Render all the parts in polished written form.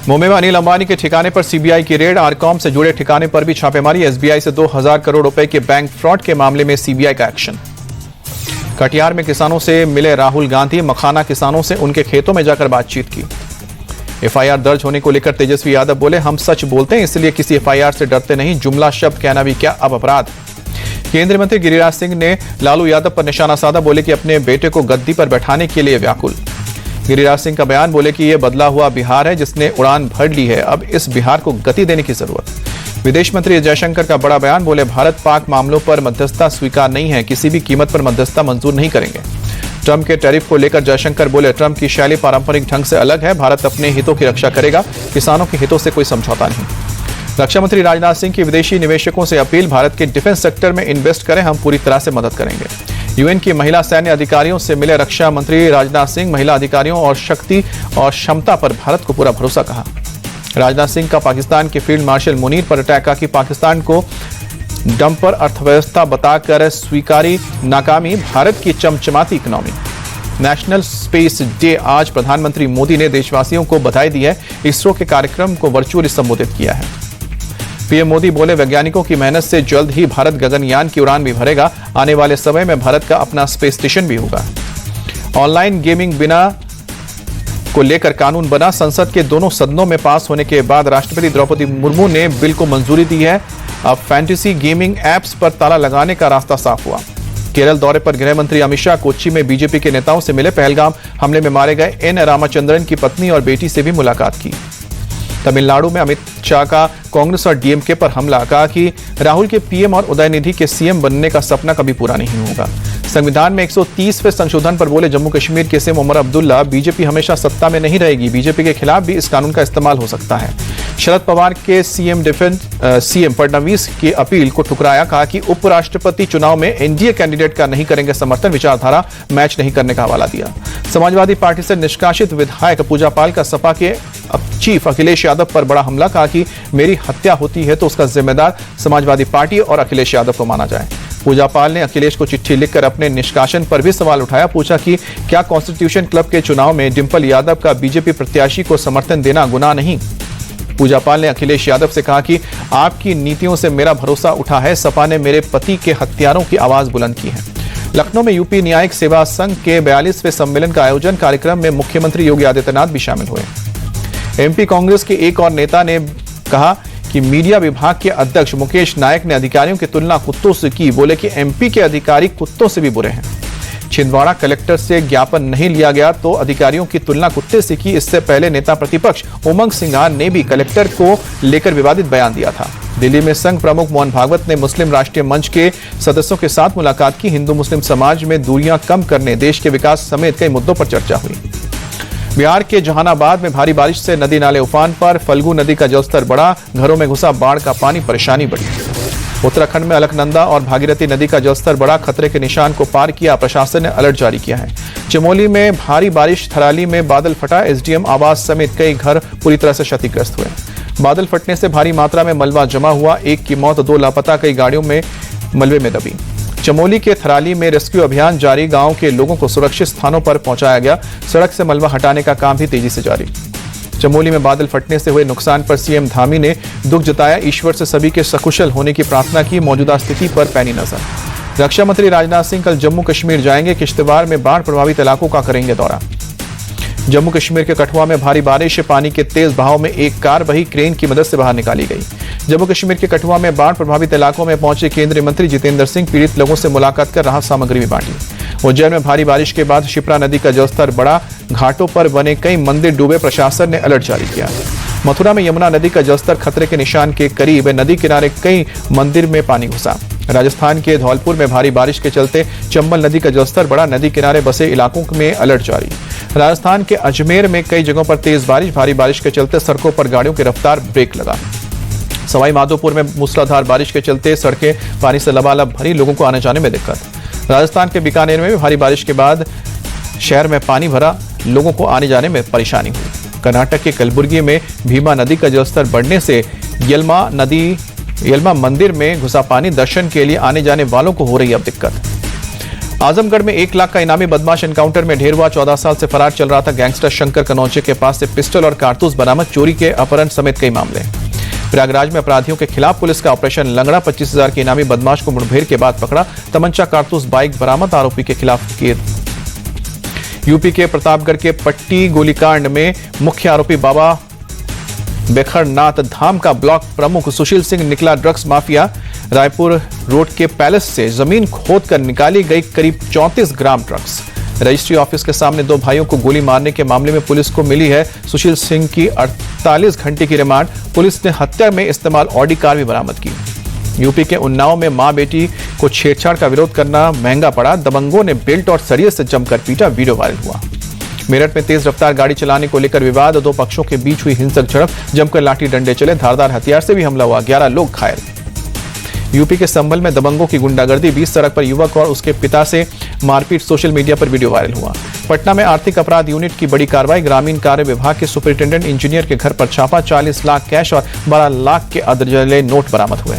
मुंबई में अनिल अंबानी के ठिकाने पर सीबीआई की रेड। आरकॉम से जुड़े ठिकाने पर भी छापेमारी। एसबीआई से 2000 करोड़ रुपए के बैंक फ्रॉड के मामले में सीबीआई का एक्शन। कटिहार में किसानों से मिले राहुल गांधी। मखाना किसानों से उनके खेतों में जाकर बातचीत की। एफआईआर दर्ज होने को लेकर तेजस्वी यादव बोले, हम सच बोलते हैं इसलिए किसी एफआईआर से डरते नहीं। जुमला शब्द कहना भी क्या अब अपराध। केंद्रीय मंत्री गिरिराज सिंह ने लालू यादव पर निशाना साधा। बोले कि अपने बेटे को गद्दी पर बैठाने के लिए व्याकुल। गिरिराज सिंह का बयान, बोले कि यह बदला हुआ बिहार है जिसने उड़ान भर ली है, अब इस बिहार को गति देने की जरूरत। विदेश मंत्री जयशंकर का बड़ा बयान, बोले भारत पाक मामलों पर मध्यस्थता स्वीकार नहीं है, किसी भी कीमत पर मध्यस्थता मंजूर नहीं करेंगे। ट्रंप के टैरिफ को लेकर जयशंकर बोले, ट्रंप की शैली पारंपरिक ढंग से अलग है, भारत अपने हितों की रक्षा करेगा, किसानों के हितों से कोई समझौता नहीं। रक्षा मंत्री राजनाथ सिंह की विदेशी निवेशकों से अपील, भारत के डिफेंस सेक्टर में इन्वेस्ट करें, हम पूरी तरह से मदद करेंगे। यूएन की महिला सैन्य अधिकारियों से मिले रक्षा मंत्री राजनाथ सिंह। महिला अधिकारियों और शक्ति और क्षमता पर भारत को पूरा भरोसा कहा। राजनाथ सिंह का पाकिस्तान के फील्ड मार्शल मुनीर पर अटैक, कहा कि पाकिस्तान को डंपर अर्थव्यवस्था बताकर स्वीकारी नाकामी, भारत की चमचमाती इकोनॉमी। नेशनल स्पेस डे आज प्रधानमंत्री मोदी ने देशवासियों को बधाई दी है। इसरो के कार्यक्रम को वर्चुअली संबोधित किया है। पीएम मोदी बोले, वैज्ञानिकों की मेहनत से जल्द ही भारत गगनयान की उड़ान भी भरेगा। आने वाले समय में भारत का अपना स्पेस स्टेशन भी होगा। ऑनलाइन गेमिंग बिना को लेकर कानून बना। संसद के दोनों सदनों में पास होने के बाद राष्ट्रपति द्रौपदी मुर्मू ने बिल को मंजूरी दी है। अब फैंटेसी गेमिंग एप्स पर ताला लगाने का रास्ता साफ हुआ। केरल दौरे पर गृह मंत्री अमित शाह कोच्चि में बीजेपी के नेताओं से मिले। पहलगाम हमले में मारे गए एन रामाचंद्रन की पत्नी और बेटी से भी मुलाकात की। तमिलनाडु में अमित शाह का कांग्रेस और डीएमके पर हमला, कहा कि राहुल के पीएम और उदयनिधि के सीएम बनने का सपना कभी पूरा नहीं होगा। संविधान में 130वें संशोधन पर बोले, जम्मू कश्मीर के सीएम उमर अब्दुल्ला, बीजेपी हमेशा सत्ता में नहीं रहेगी, बीजेपी के खिलाफ भी इस कानून का इस्तेमाल हो सकता है। शरद पवार के सीएम फडणवीस की अपील को ठुकराया, कहा कि उपराष्ट्रपति चुनाव में एनडीए कैंडिडेट का नहीं करेंगे समर्थन, विचारधारा मैच नहीं करने का हवाला दिया। समाजवादी पार्टी से निष्कासित विधायक पूजा पाल का सपा के चीफ अखिलेश यादव पर बड़ा हमला, कहा कि मेरी हत्या होती है तो उसका जिम्मेदार समाजवादी पार्टी और अखिलेश यादव को माना जाए। पूजा पाल ने अखिलेश को चिट्ठी लिखकर अपने निष्कासन पर भी सवाल उठाया। पूछा कि क्या कॉन्स्टिट्यूशन क्लब के चुनाव में डिंपल यादव का बीजेपी प्रत्याशी को समर्थन देना गुनाह नहीं। पूजा पाल ने अखिलेश यादव से कहा कि आपकी नीतियों से मेरा भरोसा उठा है, सपा ने मेरे पति के हत्यारों की आवाज बुलंद की है। लखनऊ में यूपी न्यायिक सेवा संघ के 42वें सम्मेलन का आयोजन, कार्यक्रम में मुख्यमंत्री योगी आदित्यनाथ भी शामिल हुए। एमपी कांग्रेस के एक और नेता ने कहा कि मीडिया विभाग के अध्यक्ष मुकेश नायक ने अधिकारियों की तुलना कुत्तों से की। बोले कि एमपी के अधिकारी कुत्तों से भी बुरे हैं। छिंदवाड़ा कलेक्टर से ज्ञापन नहीं लिया गया तो अधिकारियों की तुलना कुत्ते से की। इससे पहले नेता प्रतिपक्ष उमंग सिंघार ने भी कलेक्टर को लेकर विवादित बयान दिया था। दिल्ली में संघ प्रमुख मोहन भागवत ने मुस्लिम राष्ट्रीय मंच के सदस्यों के साथ मुलाकात की। हिंदू मुस्लिम समाज में दूरियां कम करने, देश के विकास समेत कई मुद्दों पर चर्चा हुई। बिहार के जहानाबाद में भारी बारिश से नदी नाले उफान पर। फल्गु नदी का जलस्तर बढ़ा, घरों में घुसा बाढ़ का पानी, परेशानी बढ़ी। उत्तराखंड में अलकनंदा और भागीरथी नदी का जलस्तर बढ़ा, खतरे के निशान को पार किया, प्रशासन ने अलर्ट जारी किया है। चमोली में भारी बारिश, थराली में बादल फटा, एसडीएम आवास समेत कई घर पूरी तरह से क्षतिग्रस्त हुए। बादल फटने से भारी मात्रा में मलबा जमा हुआ, एक की मौत, 2 लापता, कई गाड़ियों में मलबे में दबी। चमोली के थराली में रेस्क्यू अभियान जारी, गांव के लोगों को सुरक्षित स्थानों पर पहुंचाया गया। सड़क से मलबा हटाने का काम भी तेजी से जारी। चमोली में बादल फटने से हुए नुकसान पर सीएम धामी ने दुख जताया, ईश्वर से सभी के सकुशल होने की प्रार्थना की। मौजूदा स्थिति पर पैनी नजर। रक्षा मंत्री राजनाथ सिंह कल जम्मू कश्मीर जाएंगे। किश्तवाड़ में बाढ़ प्रभावित इलाकों का करेंगे दौरा। जम्मू कश्मीर के कठुआ में भारी बारिश, पानी के तेज बहाव में एक कार वही क्रेन की मदद से बाहर निकाली गई। जम्मू कश्मीर के कठुआ में बाढ़ प्रभावित इलाकों में पहुंचे केंद्रीय मंत्री जितेंद्र सिंह, पीड़ित लोगों से मुलाकात कर राहत सामग्री भी बांटी। उज्जैन में भारी बारिश के बाद शिप्रा नदी का जलस्तर बढ़ा, घाटों पर बने कई मंदिर डूबे, प्रशासन ने अलर्ट जारी किया। मथुरा में यमुना नदी का जलस्तर खतरे के निशान के करीब, नदी किनारे कई मंदिर में पानी घुसा। राजस्थान के धौलपुर में भारी बारिश के चलते चंबल नदी का जलस्तर बढ़ा, नदी किनारे बसे इलाकों में अलर्ट जारी। राजस्थान के अजमेर में कई जगहों पर तेज बारिश, भारी बारिश के चलते सड़कों पर गाड़ियों की रफ्तार ब्रेक लगा। सवाई माधोपुर में मूसलाधार बारिश के चलते सड़कें पानी से लबालब भरी, लोगों को आने जाने में दिक्कत। राजस्थान के बीकानेर में भी भारी बारिश के बाद शहर में पानी भरा, लोगों को आने जाने में परेशानी हुई। कर्नाटक के कलबुर्गी में भीमा नदी का जलस्तर बढ़ने से यलमा मंदिर में घुसा पानी, दर्शन के लिए आने जाने वालों को हो रही अब दिक्कत। आजमगढ़ में 1 लाख का इनामी बदमाश एनकाउंटर में ढेर हुआ। 14 साल से फरार चल रहा था गैंगस्टर शंकर कनौजे के पास से पिस्टल और कारतूस बरामद। चोरी के अपहरण समेत कई मामले। प्रयागराज में अपराधियों के खिलाफ पुलिस का ऑपरेशन लंगड़ा। 25,000 के इनामी बदमाश को मुठभेड़ के बाद पकड़ा। तमंचा, कारतूस, बाइक बरामद। आरोपी के खिलाफ किए। यूपी के प्रतापगढ़ के पट्टी गोलीकांड में मुख्य आरोपी बाबा बेखरनाथ धाम का ब्लॉक प्रमुख सुशील सिंह निकला ड्रग्स माफिया। रायपुर रोड के पैलेस से जमीन खोदकर निकाली गई करीब 34 ग्राम ड्रग्स। रजिस्ट्री ऑफिस के सामने 2 भाइयों को गोली मारने के मामले में पुलिस को मिली है सुशील सिंह की 48 घंटे की रिमांड। पुलिस ने हत्या में इस्तेमाल ऑडी कार भी बरामद की। यूपी के उन्नाव में मां बेटी को छेड़छाड़ का विरोध करना महंगा पड़ा। दबंगों ने बेल्ट और सरिये से जमकर पीटा। वीडियो वायरल हुआ। मेरठ में तेज रफ्तार गाड़ी चलाने को लेकर विवाद। 2 पक्षों के बीच हुई हिंसक झड़प। जमकर लाठी डंडे चले। धारदार हथियार से भी हमला हुआ। 11 लोग घायल। यूपी के संभल में दबंगों की गुंडागर्दी। 20 सड़क पर युवक और उसके पिता से मारपीट। सोशल मीडिया पर वीडियो वायरल हुआ। पटना में आर्थिक अपराध यूनिट की बड़ी कार्रवाई। ग्रामीण कार्य विभाग के सुपरिटेंडेंट इंजीनियर के घर पर छापा। 40 लाख कैश और 12 लाख के अदरजले नोट बरामद हुए।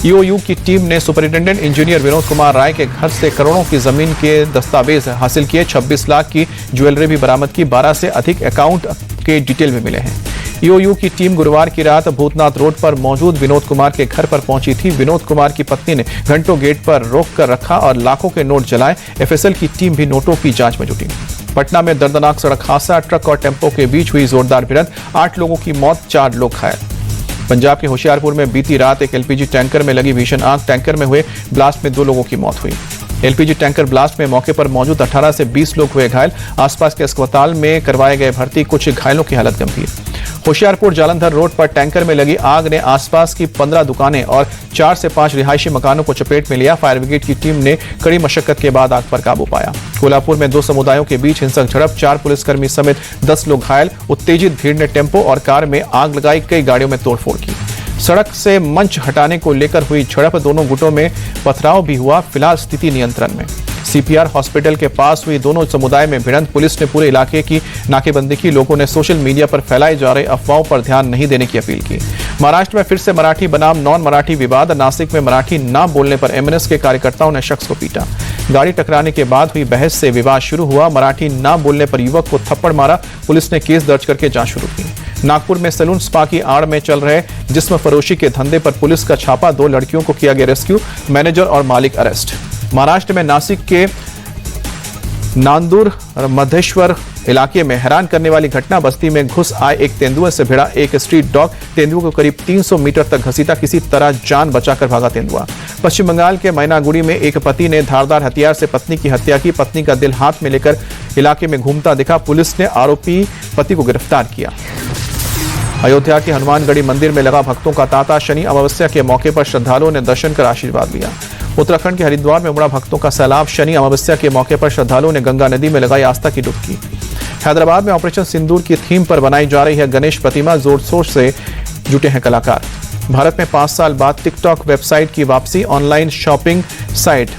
ईओयू की टीम ने सुपरिटेंडेंट इंजीनियर विनोद कुमार राय के घर से करोड़ों की जमीन के दस्तावेज हासिल किए। 26 लाख की ज्वेलरी भी बरामद की। 12 से अधिक अकाउंट के डिटेल भी मिले हैं। ईओयू की टीम गुरुवार की रात भूतनाथ रोड पर मौजूद विनोद कुमार के घर पर पहुंची थी। विनोद कुमार की पत्नी ने घंटों गेट पर रोक कर रखा और लाखों के नोट जलाए। एफएसएल की टीम भी नोटों की जांच में जुटी। पटना में दर्दनाक सड़क हादसा। ट्रक और टेम्पो के बीच हुई जोरदार भिड़ंत। 8 लोगों की मौत, 4 लोग घायल। पंजाब के होशियारपुर में बीती रात एक एलपीजी टैंकर में लगी भीषण आग। टैंकर में हुए ब्लास्ट में 2 लोगों की मौत हुई। एलपीजी टैंकर ब्लास्ट में मौके पर मौजूद 18 से 20 लोग हुए घायल। आसपास के अस्पताल में करवाए गए भर्ती। कुछ घायलों की हालत गंभीर। होशियारपुर जालंधर रोड पर टैंकर में लगी आग ने आसपास की 15 दुकानें और 4 से 5 रिहायशी मकानों को चपेट में लिया। फायर ब्रिगेड की टीम ने कड़ी मशक्कत के बाद आग पर काबू पाया। कोल्हापुर में 2 समुदायों के बीच हिंसक झड़प। 4 पुलिसकर्मी समेत 10 लोग घायल। उत्तेजित भीड़ ने टेम्पो और कार में आग लगाई। कई गाड़ियों में तोड़फोड़ की। सड़क से मंच हटाने को लेकर हुई झड़प। दोनों गुटों में पथराव भी हुआ। फिलहाल स्थिति नियंत्रण में। सीपीआर हॉस्पिटल के पास हुई दोनों समुदाय में भिड़ंत। पुलिस ने पूरे इलाके की नाकेबंदी की। लोगों ने सोशल मीडिया पर फैलाई जा रहे अफवाहों पर ध्यान नहीं देने की अपील की। महाराष्ट्र में फिर से मराठी बनाम नॉन मराठी विवाद। नासिक में मराठी न बोलने पर एमएनएस के कार्यकर्ताओं ने शख्स को पीटा। गाड़ी टकराने के बाद हुई बहस से विवाद शुरू हुआ। मराठी न बोलने पर युवक को थप्पड़ मारा। पुलिस ने केस दर्ज करके जांच शुरू की। नागपुर में सैलून स्पा की आड़ में चल रहे जिस्म फरोशी के धंधे पर पुलिस का छापा। 2 लड़कियों को किया गया रेस्क्यू। मैनेजर और मालिक अरेस्ट। महाराष्ट्र में नासिक के नांदूर मधेश्वर इलाके में हैरान करने वाली घटना। बस्ती में घुस आए एक तेंदुए से भिड़ा एक स्ट्रीट डॉग। तेंदुए को करीब 300 मीटर तक घसीटा। किसी तरह जान बचाकर भागा तेंदुआ। पश्चिम बंगाल के मैनागुड़ी में एक पति ने धारदार हथियार से पत्नी की हत्या की। पत्नी का दिल हाथ में लेकर इलाके में घूमता दिखा। पुलिस ने आरोपी पति को गिरफ्तार किया। अयोध्या के हनुमानगढ़ी मंदिर में लगा भक्तों का तांता। शनि अमावस्या के मौके पर श्रद्धालुओं ने दर्शन कर आशीर्वाद लिया। उत्तराखंड के हरिद्वार में उमड़ा भक्तों का सैलाब। शनि अमावस्या के मौके पर श्रद्धालुओं ने गंगा नदी में लगाई आस्था की डुबकी। हैदराबाद में ऑपरेशन सिंदूर की थीम पर बनाई जा रही है गणेश प्रतिमा। जोर शोर से जुटे हैं कलाकार। भारत में 5 साल बाद टिकटॉक वेबसाइट की वापसी। Online shopping site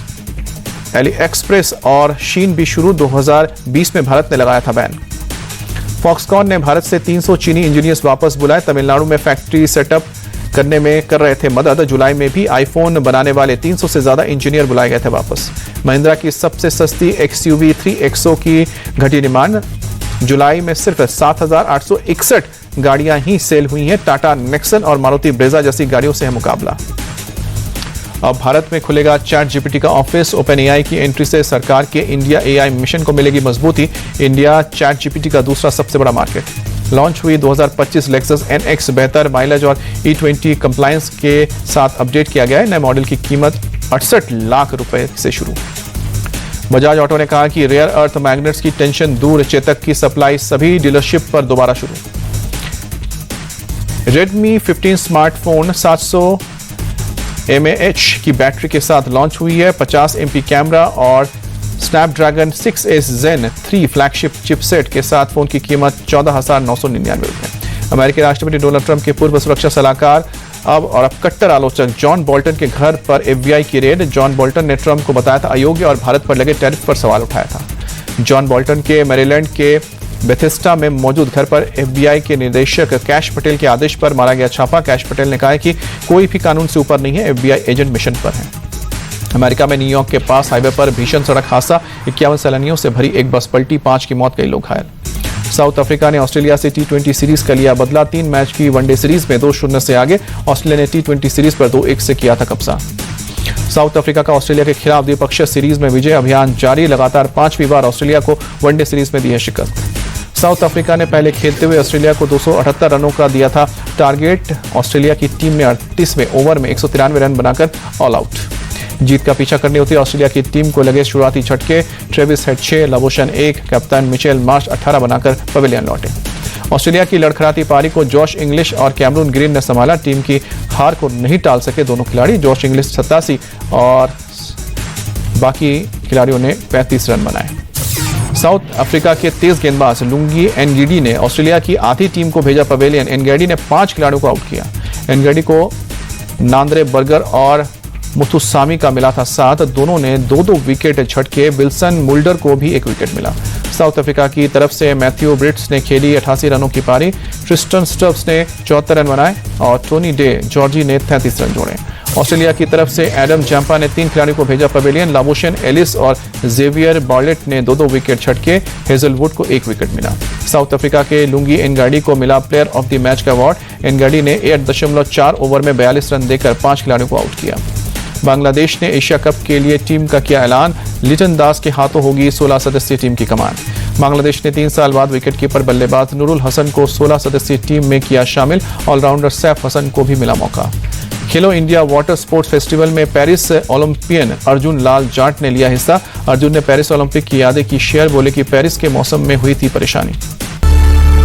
AliExpress और शीन भी शुरू। 2020 में भारत ने लगाया था बैन। फॉक्सकॉन ने भारत से 300 चीनी इंजीनियर्स वापस बुलाए। तमिलनाडु में फैक्ट्री सेटअप करने में कर रहे थे मदद। जुलाई में भी आईफोन बनाने वाले 300 से ज्यादा इंजीनियर बुलाए गए थे वापस। महिंद्रा की सबसे सस्ती XUV 3XO की घटी डिमांड। जुलाई में सिर्फ 7,861 गाड़ियां ही सेल हुई हैं। टाटा नेक्सन और मारुति ब्रेजा जैसी गाड़ियों से है मुकाबला। अब भारत में खुलेगा चैट जीपीटी का ऑफिस। ओपन एआई की एंट्री से सरकार के इंडिया एआई मिशन को मिलेगी मजबूती। इंडिया चैट जीपीटी का दूसरा सबसे बड़ा मार्केट। लॉन्च हुई 2025 लेक्सस NX बेहतर माइलेज और E20 कंप्लायंस के साथ अपडेट किया गया है। नए मॉडल की कीमत 68 लाख रुपए से शुरू। बजाज ऑटो ने कहा कि रेयर अर्थ मैग्नेट्स की टेंशन दूर। चेतक की सप्लाई सभी डीलरशिप पर दोबारा शुरू। Redmi 15 स्मार्टफोन 700 mAh की बैटरी के साथ लॉन्च हुई है। 50 MP कैमरा और Snapdragon 6S Zen 3 flagship chipset के साथ फोन की कीमत 14,999 रुपए। अमेरिकी राष्ट्रपति डोनाल्ड ट्रंप के पूर्व सुरक्षा सलाहकार अब कट्टर आलोचक जॉन बोल्टन के घर पर FBI की रेड। जॉन बोल्टन ने ट्रंप को बताया था अयोग्य और भारत पर लगे टैरिफ पर सवाल उठाया था। जॉन बोल्टन के मैरीलैंड के बेथेस्टा में मौजूद घर पर FBI के निदेशक कैश पटेल के आदेश पर मारा गया छापा। कैश पटेल ने कहा है कि कोई भी कानून से ऊपर नहीं है। FBI एजेंट मिशन पर है। अमेरिका में न्यूयॉर्क के पास हाईवे पर भीषण सड़क हादसा, 51 सैलानियों से भरी एक बस पलटी, 5 की मौत, कई लोग घायल। साउथ अफ्रीका ने ऑस्ट्रेलिया से T20 सीरीज का लिया बदला, 3 मैच की वनडे सीरीज में 2-0 से आगे। ऑस्ट्रेलिया ने T20 सीरीज पर 2-1 से किया था कब्जा। साउथ अफ्रीका का ऑस्ट्रेलिया के खिलाफ द्विपक्षीय सीरीज में विजय अभियान जारी, लगातार 5वीं बार ऑस्ट्रेलिया को वनडे सीरीज में दी है शिकस्त। साउथ अफ्रीका ने पहले खेलते हुए ऑस्ट्रेलिया को 278 रनों का दिया था टारगेट। ऑस्ट्रेलिया की टीम ने 38वें ओवर में 193 रन बनाकर ऑल आउट। जीत का पीछा करने होती ऑस्ट्रेलिया की टीम को लगे शुरुआती झटके। ट्रेविस हेड 6, लबोशन 1, कप्तान मिचेल मार्श 18 बनाकर पवेलियन लौटे। ऑस्ट्रेलिया की लड़खड़ाती पारी को जॉश इंग्लिश और कैमरून ग्रीन ने संभाला। टीम की हार को नहीं टाल सके दोनों खिलाड़ी। जॉश इंग्लिश 87 और बाकी खिलाड़ियों ने 35 रन बनाए। साउथ अफ्रीका के तेज गेंदबाज लुंगी एनगीडी ने ऑस्ट्रेलिया की आधी टीम को भेजा पवेलियन। एनगीडी ने 5 खिलाड़ियों को आउट किया। एनगीडी को नांद्रे बर्गर और मुथुसामी का मिला था साथ। दोनों ने 2-2 विकेट झटके। विल्सन मुल्डर को भी 1 विकेट मिला। साउथ अफ्रीका की तरफ से मैथ्यू ब्रिट्स ने खेली 88 रनों की पारी। ट्रिस्टन स्टब्स ने 74 रन बनाए और टोनी डे जॉर्जी ने 33 रन जोड़े। ऑस्ट्रेलिया की तरफ से एडम जैम्पा ने 3 खिलाड़ियों को भेजा पवेलियन। लाबोशन एलिस और जेवियर बार्लेट ने 2-2 विकेट झटके। हेजलवुड को 1 विकेट मिला। साउथ अफ्रीका के लुंगी एनगाडी को मिला प्लेयर ऑफ द मैच का अवार्ड। एनगाडी ने 8.4 ओवर में 42 रन देकर 5 खिलाड़ियों को आउट किया। बांग्लादेश ने एशिया कप के लिए टीम का किया ऐलान। लिटन दास के हाथों होगी 16 सदस्यीय टीम की कमान। बांग्लादेश ने 3 साल बाद विकेटकीपर बल्लेबाज नूरुल हसन को 16 सदस्यीय टीम में किया शामिल। ऑलराउंडर सैफ हसन को भी मिला मौका। खेलो इंडिया वाटर स्पोर्ट्स फेस्टिवल में पेरिस ओलंपियन अर्जुन लाल जाट ने लिया हिस्सा। अर्जुन ने पेरिस ओलंपिक की यादें की शेयर, बोले कि पेरिस के मौसम में हुई थी परेशानी।